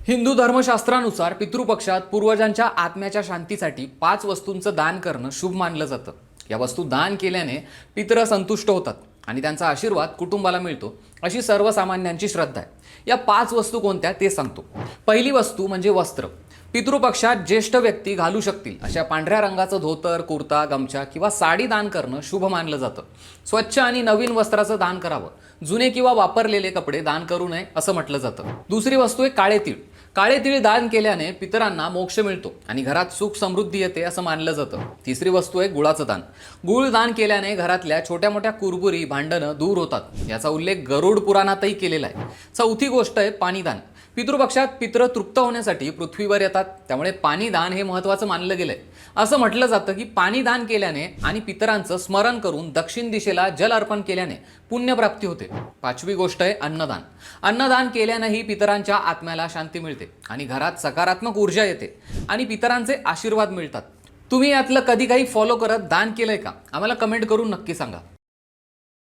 हिंदू धर्मशास्त्रानुसार पितृपक्षात पूर्वजांच्या आत्म्याच्या शांतीसाठी 5 वस्तूंचं दान करणं शुभ मानलं जातं. या वस्तू दान केल्याने पितृ संतुष्ट होतात आणि त्यांचा आशीर्वाद कुटुंबाला मिळतो, अशी सर्वसामान्यांची श्रद्धा आहे. या 5 वस्तू कोणत्या ते सांगतो. पहिली वस्तू म्हणजे वस्त्र. पितृपक्षात ज्येष्ठ व्यक्ती घालू शकतील अशा पांढऱ्या रंगाचं धोतर, कुर्ता, गमछा किंवा साडी दान करणं शुभ मानलं जातं. स्वच्छ आणि नवीन वस्त्राचं दान करावं. जुने किंवा वापरलेले कपडे दान करू नये असं म्हटलं जातं. दुसरी वस्तू आहे काळे तीळ. काळे तीळ दान केल्याने पितरांना मोक्ष मिळतो आणि घरात सुख समृद्धी येते असं मानलं जातं. तिसरी वस्तू आहे गुळाचं दान. गुळ दान केल्याने घरातल्या छोट्या मोठ्या कुरबुरी, भांडणं दूर होतात. याचा उल्लेख गरुड पुराणातही केलेला आहे. चौथी गोष्ट आहे पाणीदान. पितृपक्षात पितृ तृप्त होण्यासाठी पृथ्वीवर येतात, त्यामुळे पाणीदान हे महत्त्वाचं मानलं गेलंय. असं म्हटलं जातं की पाणीदान केल्याने आणि पितरांचं स्मरण करून दक्षिण दिशेला जल अर्पण केल्याने पुण्यप्राप्ती होते. पाचवी गोष्ट आहे अन्नदान. अन्नदान केल्यानेही पितरांच्या आत्म्याला शांती मिळते आणि घरात सकारात्मक ऊर्जा येते आणि पितरांचे आशीर्वाद मिळतात. तुम्ही यातलं कधी काही फॉलो करत दान केलंय का? आम्हाला कमेंट करून नक्की सांगा.